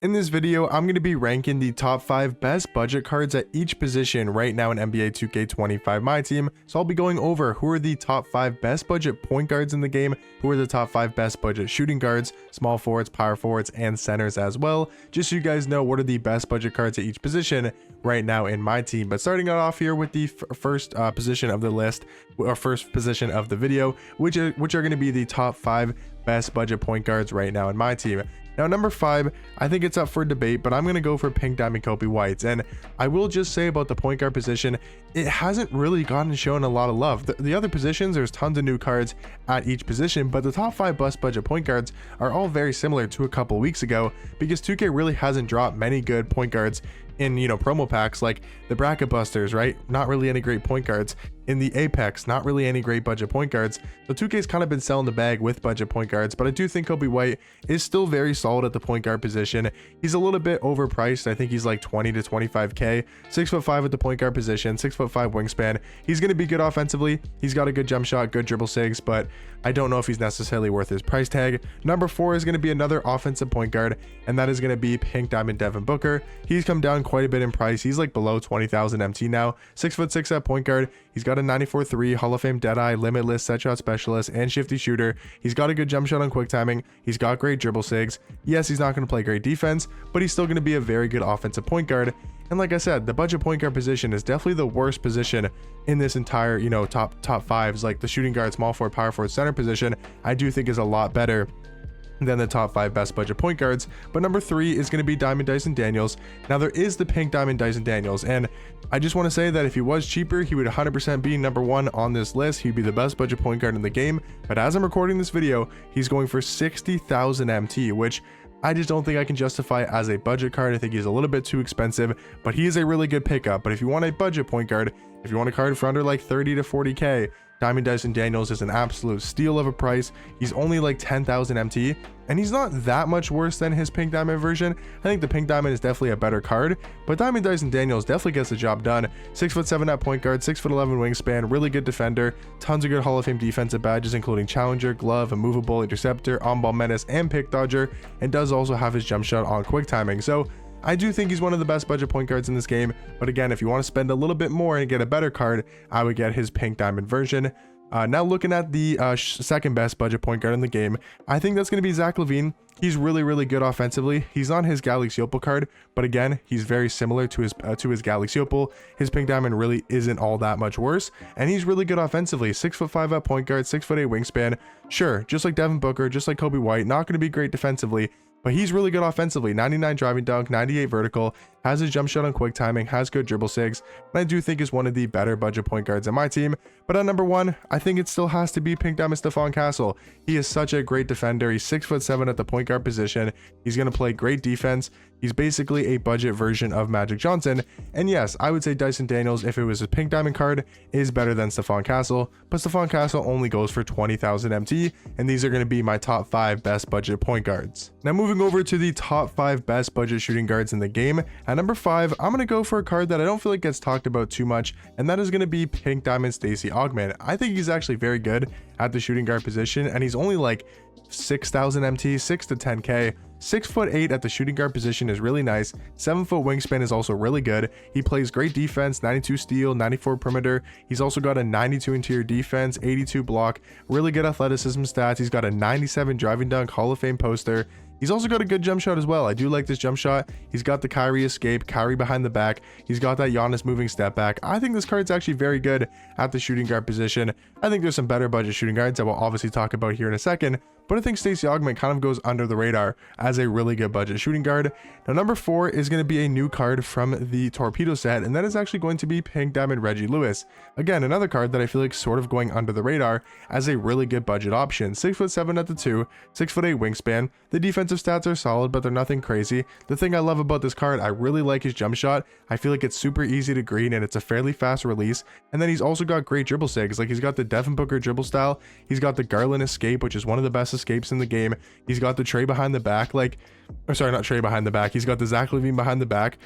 In this video, I'm going to be ranking the top 5 best budget cards at each position right now in NBA 2K25 Myteam. So I'll be going over who are the top 5 best budget point guards in the game, who are the top 5 best budget shooting guards, small forwards, power forwards, and centers as well, just so you guys know what are the best budget cards at each position right now in my team. But starting off here with the first position of the list, or first position of the video, which are going to be the top 5 best budget point guards right now in my team. Now, number 5, I think it's up for debate, but I'm going to go for Pink Diamond Kobe White. And I will just say about the point guard position, it hasn't really gotten shown a lot of love. The other positions, there's tons of new cards at each position, but the top 5 best budget point guards are all very similar to a couple weeks ago, because 2K really hasn't dropped many good point guards in, promo packs like the Bracket Busters, right? Not really any great point guards. In the Apex, not really any great budget point guards. So 2K's kind of been selling the bag with budget point guards, but I do think Kobe White is still very solid at the point guard position. He's a little bit overpriced. I think he's like 20 to 25k. 6'5" at the point guard position, 6'5" wingspan. He's going to be good offensively. He's got a good jump shot, good dribble sigs, but I don't know if he's necessarily worth his price tag. Number 4 is going to be another offensive point guard, and that is going to be Pink Diamond Devin Booker. He's come down quite a bit in price. He's like below 20,000 MT now. 6'6" at point guard. He's got a 94.3 Hall of Fame Deadeye, Limitless, Set Shot Specialist, and Shifty Shooter. He's got a good jump shot on quick timing. He's got great dribble sigs. Yes, he's not going to play great defense, but he's still going to be a very good offensive point guard. And like I said, the budget point guard position is definitely the worst position in this entire, top fives. Like the shooting guard, small forward, power forward, center position, I do think is a lot better than the top 5 best budget point guards. But number 3 is going to be Diamond Dyson Daniels. Now there is the Pink Diamond Dyson Daniels, and I just want to say that if he was cheaper, he would 100% be number 1 on this list. He'd be the best budget point guard in the game. But as I'm recording this video, he's going for 60,000 MT, which I just don't think I can justify as a budget card. I think he's a little bit too expensive, but he is a really good pickup. But if you want a budget point guard, if you want a card for under like 30 to 40k, Diamond Dyson Daniels is an absolute steal of a price. He's only like 10,000 MT, and he's not that much worse than his Pink Diamond version. I think the Pink Diamond is definitely a better card, but Diamond Dyson Daniels definitely gets the job done. 6'7" at point guard, 6'11" wingspan, really good defender, tons of good Hall of Fame defensive badges, including Challenger, Glove, Immovable, Interceptor, On-Ball Menace, and Pick Dodger, and does also have his jump shot on quick timing. So I do think he's one of the best budget point guards in this game, but again, if you want to spend a little bit more and get a better card, I would get his Pink Diamond version. Now looking at the second best budget point guard in the game, I think that's going to be Zach LaVine. He's really good offensively. He's on his Galaxy Opal card, but again, he's very similar to his Galaxy Opal. His Pink Diamond really isn't all that much worse, and he's really good offensively. 6'5" at point guard, 6'8" wingspan. Sure, just like Devin Booker, just like Kobe White, not going to be great defensively, but he's really good offensively. 99 driving dunk, 98 vertical, has his jump shot on quick timing, has good dribble sigs, and I do think is one of the better budget point guards in my team. But at number 1, I think it still has to be Pink Diamond Stephon Castle. He is such a great defender. He's 6'7" at the point guard position. He's going to play great defense. He's basically a budget version of Magic Johnson. And yes, I would say Dyson Daniels, if it was a Pink Diamond card, is better than Stephon Castle, but Stephon Castle only goes for 20,000 MT, and these are going to be my top 5 best budget point guards. Now moving over to the top 5 best budget shooting guards in the game. At number 5, I'm going to go for a card that I don't feel like gets talked about too much, and that is going to be Pink Diamond Stacey Augmon. I think he's actually very good at the shooting guard position, and he's only like 6,000 MT, 6 to 10k. 6'8" at the shooting guard position is really nice. 7-foot wingspan is also really good. He plays great defense, 92 steal, 94 perimeter. He's also got a 92 interior defense, 82 block, really good athleticism stats. He's got a 97 driving dunk, Hall of Fame poster. He's also got a good jump shot as well. I do like this jump shot. He's got the Kyrie escape, Kyrie behind the back. He's got that Giannis moving step back. I think this card's actually very good at the shooting guard position. I think there's some better budget shooting guards I will obviously talk about here in a second, but I think Stacey Augmon kind of goes under the radar as a really good budget shooting guard. Now number 4 is going to be a new card from the Torpedo set, and that is actually going to be Pink Diamond Reggie Lewis. Again, another card that I feel like sort of going under the radar as a really good budget option. 6'7" at the 2, 6'8" wingspan. The defensive stats are solid, but they're nothing crazy. The thing I love about this card, I really like his jump shot. I feel like it's super easy to green, and it's a fairly fast release. And then he's also got great dribble sigs. Like he's got the Devin Booker dribble style. He's got the Garland escape, which is one of the best escapes in the game. He's got the Trey behind the back, or sorry, not Trey behind the back. He's got the Zach LaVine behind the back.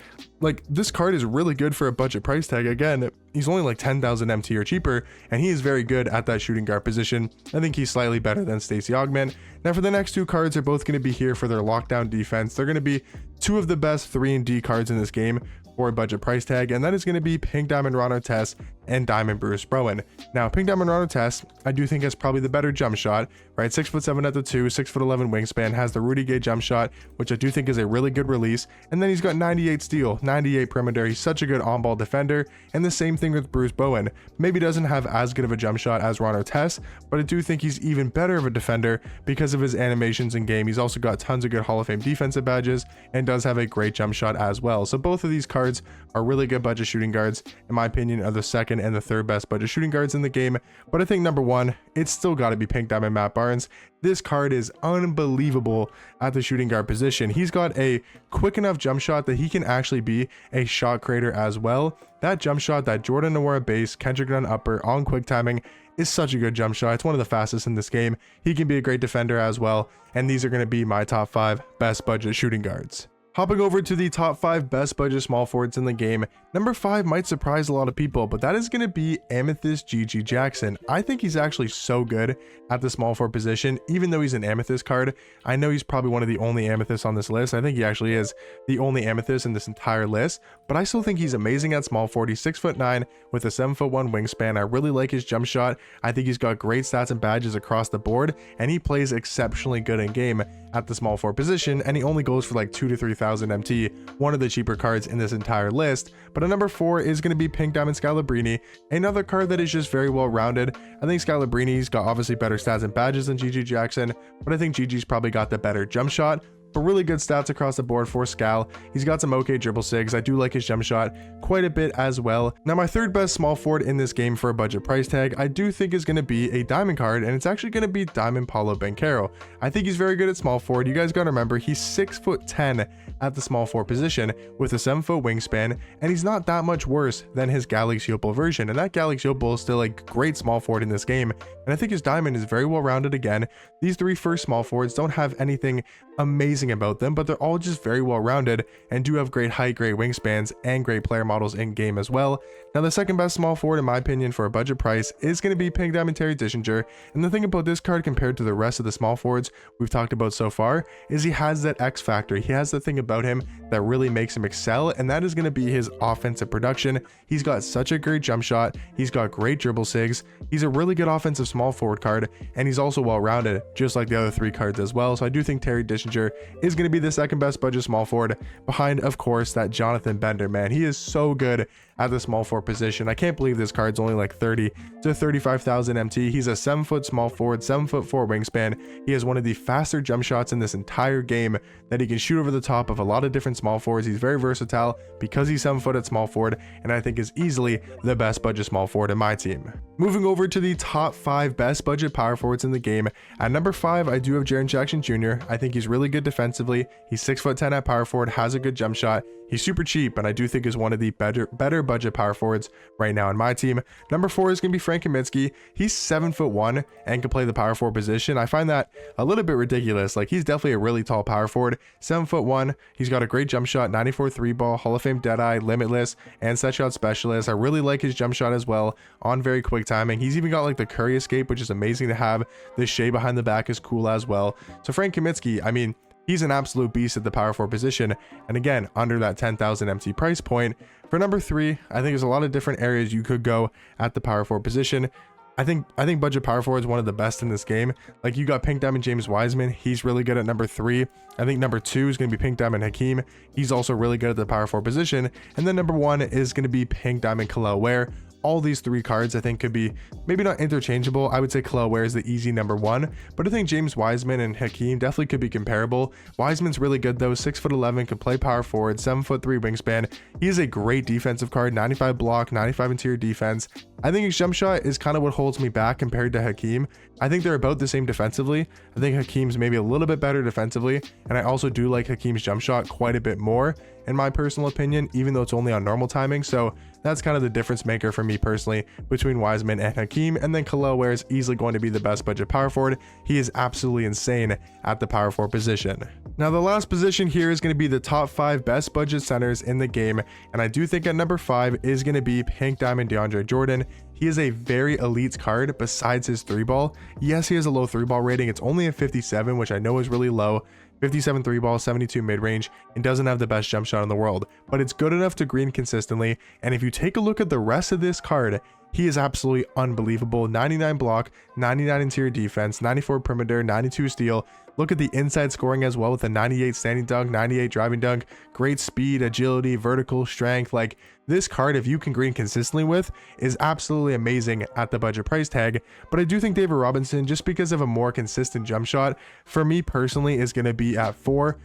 Like, this card is really good for a budget price tag. Again, he's only like 10,000 MT or cheaper, and he is very good at that shooting guard position. I think he's slightly better than Stacey Augmon. Now for the next two cards, they're both going to be here for their lockdown defense. They're going to be two of the best 3 and D cards in this game for a budget price tag, and that is going to be Pink Diamond Ron Artest and Diamond Bruce Bowen. Now Pink Diamond Ron Artest, I do think has probably the better jump shot, right? 6'7" at the 2, 6'11" wingspan, has the Rudy Gay jump shot, which I do think is a really good release, and then he's got 98 steal, 98 perimeter. He's such a good on-ball defender, and the same thing with Bruce Bowen. Maybe doesn't have as good of a jump shot as Ron Artest, but I do think he's even better of a defender because of his animations in game. He's also got tons of good Hall of Fame defensive badges and does have a great jump shot as well. So both of these cards are really good budget shooting guards. In my opinion, are the second and the third best budget shooting guards in the game. But I think number one, it's still got to be Pink Diamond Matt Barnes. This card is unbelievable at the shooting guard position. He's got a quick enough jump shot that he can actually be a shot creator as well. That jump shot, that Jordan Nwora base, Kendrick Nunn upper on quick timing, is such a good jump shot. It's one of the fastest in this game. He can be a great defender as well. And these are going to be my top 5 best budget shooting guards. Hopping over to the top 5 best budget small forwards in the game, number 5 might surprise a lot of people, but that is going to be Amethyst GG Jackson. I think he's actually so good at the small forward position, even though he's an Amethyst card. I know he's probably one of the only Amethysts on this list. I think he actually is the only Amethyst in this entire list, but I still think he's amazing at small forward. He's 6'9" with a 7'1" wingspan. I really like his jump shot. I think he's got great stats and badges across the board, and he plays exceptionally good in game at the small forward position, and he only goes for like 2,000 to 3,000 MT, one of the cheaper cards in this entire list. But at number 4 is going to be Pink Diamond Scalabrini, another card that is just very well rounded. I think Scalabrini's got obviously better stats and badges than GG Jackson, but I think GG's probably got the better jump shot. But really good stats across the board for Scal. He's got some okay dribble sigs. I do like his jump shot quite a bit as well. Now my third best small forward in this game for a budget price tag, I do think is going to be a diamond card, and it's actually going to be Diamond Paulo Banchero. I think he's very good at small forward. You guys got to remember, he's 6'10" at the small forward position with a 7-foot wingspan, and he's not that much worse than his Galaxy Opal version, and that Galaxy Opal is still a great small forward in this game, and I think his diamond is very well rounded again. These 3 first small forwards don't have anything amazing about them, but they're all just very well rounded and do have great height, great wingspans, and great player models in game as well. Now the second best small forward in my opinion for a budget price is going to be Pink Diamond Terry Dischinger, and the thing about this card compared to the rest of the small forwards we've talked about so far is he has that X factor. He has the thing about him that really makes him excel, and that is going to be his offensive production. He's got such a great jump shot, he's got great dribble sigs, he's a really good offensive small forward card, and he's also well rounded just like the other 3 cards as well. So I do think Terry Dischinger is going to be the second best budget small forward, behind of course that Jonathan Bender. Man, he is so good at the small forward position. I can't believe this card's only like 30 to 35,000 MT. He's a 7-foot small forward, 7'4" wingspan. He has one of the faster jump shots in this entire game that he can shoot over the top of a lot of different small forwards. He's very versatile because he's 7 foot at small forward, and I think is easily the best budget small forward in my team. Moving over to the top 5 best budget power forwards in the game. At number 5, I do have Jaren Jackson Jr. I think he's really good defensively. He's 6'10" at power forward, has a good jump shot. He's super cheap, and I do think is one of the better budget power forwards right now in my team. Number 4 is going to be Frank Kaminsky. He's 7'1" and can play the power forward position. I find that a little bit ridiculous. Like, he's definitely a really tall power forward. 7'1". He's got a great jump shot, 94 3-ball, Hall of Fame Deadeye, Limitless, and set shot specialist. I really like his jump shot as well on very quick timing. He's even got like the Curry escape, which is amazing to have. The shade behind the back is cool as well. So Frank Kaminsky, I mean, he's an absolute beast at the power forward position, and again, under that 10,000 MT price point. For number 3, I think there's a lot of different areas you could go at the power forward position. I think budget power forward is one of the best in this game. Like, you got Pink Diamond James Wiseman. He's really good at number 3. I think number 2 is going to be Pink Diamond Hakeem. He's also really good at the power forward position. And then number 1 is going to be Pink Diamond Kel'el Ware. All these 3 cards I think could be maybe not interchangeable. I would say Kel'el Ware is the easy number 1, but I think James Wiseman and Hakeem definitely could be comparable. Wiseman's really good though, 6'11", can play power forward, 7'3" wingspan. He is a great defensive card, 95 block, 95 interior defense. I think his jump shot is kind of what holds me back compared to Hakeem. I think they're about the same defensively. I think Hakeem's maybe a little bit better defensively, and I also do like Hakeem's jump shot quite a bit more. in my personal opinion, even though it's only on normal timing. So that's kind of the difference maker for me personally between Wiseman and Hakeem. And then Kel'el Ware is easily going to be the best budget power forward. He is absolutely insane at the power forward position. Now the last position here is going to be the top 5 best budget centers in the game, and I do think at number 5 is going to be Pink Diamond DeAndre Jordan. He is a very elite card besides his 3-ball. Yes, he has a low 3-ball rating. It's only a 57, which I know is really low. 57 3-ball, 72 mid-range, and doesn't have the best jump shot in the world, but it's good enough to green consistently. And if you take a look at the rest of this card, he is absolutely unbelievable. 99 block, 99 interior defense, 94 perimeter, 92 steal. Look at the inside scoring as well with a 98 standing dunk, 98 driving dunk, great speed, agility, vertical strength. Like, this card, if you can green consistently with, is absolutely amazing at the budget price tag. But I do think David Robinson, just because of a more consistent jump shot, for me personally is going to be at 4.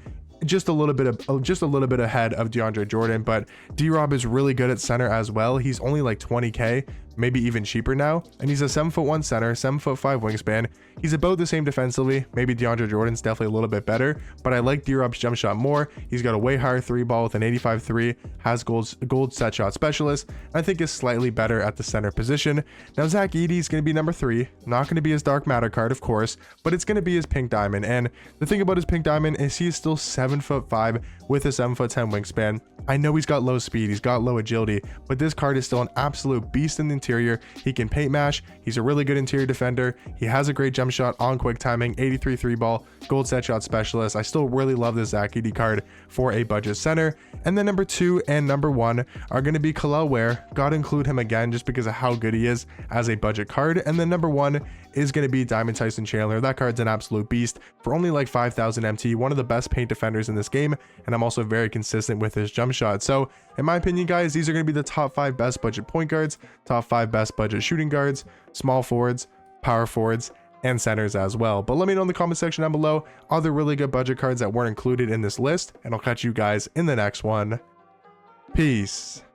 Just a little bit ahead of DeAndre Jordan, but D-Rob is really good at center as well. He's only like 20k, maybe even cheaper now, and he's a 7'1" center, 7'5" wingspan. He's about the same defensively. Maybe DeAndre Jordan's definitely a little bit better, but I like D-Rob's jump shot more. He's got a way higher 3-ball with an 85-3, has gold set shot specialist. I think is slightly better at the center position. Now Zach Edey is going to be number 3. Not going to be his dark matter card, of course, but it's going to be his pink diamond. And the thing about his pink diamond is he is still 7'5" with a 7'10" wingspan. I know he's got low speed, he's got low agility, but this card is still an absolute beast in the interior. He can paint mash, he's a really good interior defender, he has a great jump shot on quick timing, 83 3-ball, gold set shot specialist. I still really love this Zach Edey card for a budget center. And then number 2 and number 1 are going to be Kel'el Ware. Gotta include him again just because of how good he is as a budget card. And then number 1 is going to be Diamond Tyson Chandler. That card's an absolute beast for only like 5,000 MT, one of the best paint defenders in this game, and I'm also very consistent with his jump shot. So in my opinion, guys, these are going to be the top 5 best budget point guards, top 5 best budget shooting guards, small forwards, power forwards, and centers as well. But let me know in the comment section down below other really good budget cards that weren't included in this list, and I'll catch you guys in the next one. Peace.